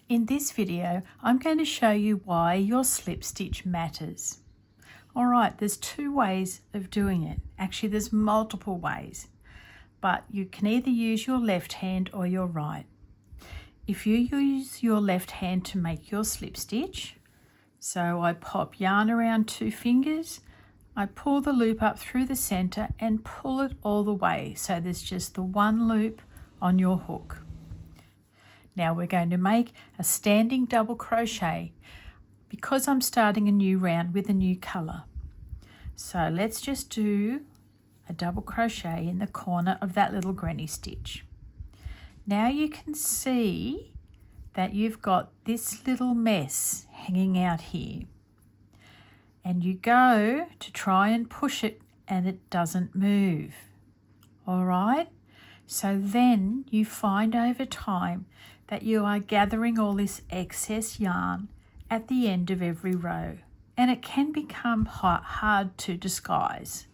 In this video, I'm going to show you why your slip stitch matters. Alright, there's two ways of doing it. Actually, there's multiple ways, but you can either use your left hand or your right. If you use your left hand to make your slip stitch, so I pop yarn around 2 fingers, I pull the loop up through the center and pull it all the way, so there's just the one loop on your hook. Now we're going to make a standing double crochet because I'm starting a new round with a new colour. So let's just do a double crochet in the corner of that little granny stitch. Now you can see that you've got this little mess hanging out here, and you go to try and push it and it doesn't move. All right, so then you find over time that you are gathering all this excess yarn at the end of every row, and it can become hard to disguise.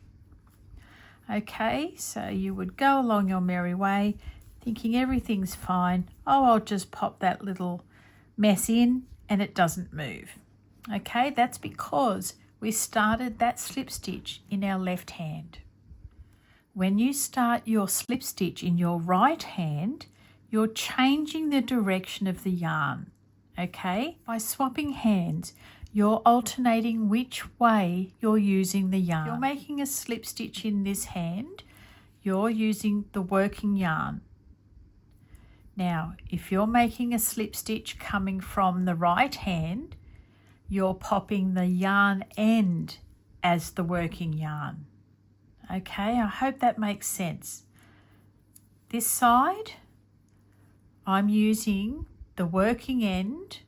Okay, so you would go along your merry way thinking everything's fine. Oh, I'll just pop that little mess in and it doesn't move. Okay, that's because we started that slip stitch in our left hand. When you start your slip stitch in your right hand, you're changing the direction of the yarn, okay? By swapping hands, you're alternating which way you're using the yarn. You're making a slip stitch in this hand, you're using the working yarn. Now, if you're making a slip stitch coming from the right hand, you're popping the yarn end as the working yarn. Okay, I hope that makes sense. This side, I'm using the working end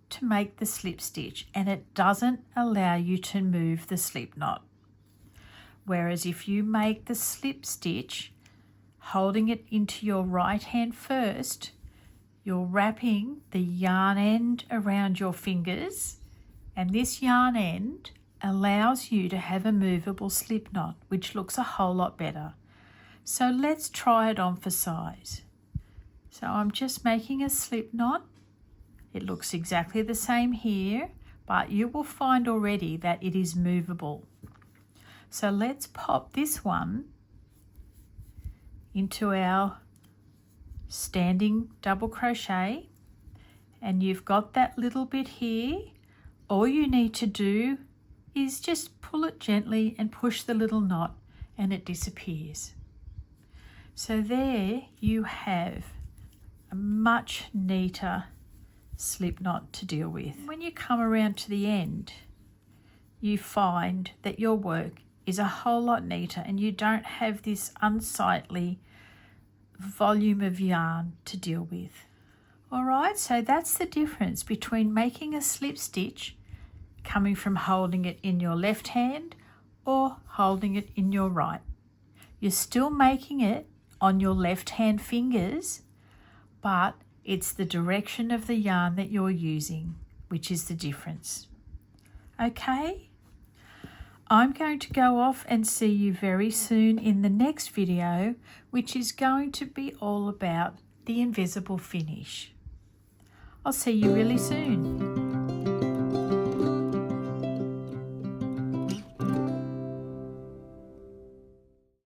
to make the slip stitch, and it doesn't allow you to move the slip knot. Whereas if you make the slip stitch holding it into your right hand first, you're wrapping the yarn end around your fingers, and this yarn end allows you to have a movable slip knot, which looks a whole lot better. So let's try it on for size. So I'm just making a slip knot. It looks exactly the same here, but you will find already that it is movable. So let's pop this one into our standing double crochet, and you've got that little bit here. All you need to do is just pull it gently and push the little knot and it disappears. So there you have a much neater slip knot to deal with. When you come around to the end, you find that your work is a whole lot neater and you don't have this unsightly volume of yarn to deal with. All right, so that's the difference between making a slip stitch coming from holding it in your left hand or holding it in your right. You're still making it on your left hand fingers, but it's the direction of the yarn that you're using, which is the difference. Okay, I'm going to go off and see you very soon in the next video, which is going to be all about the invisible finish. I'll see you really soon.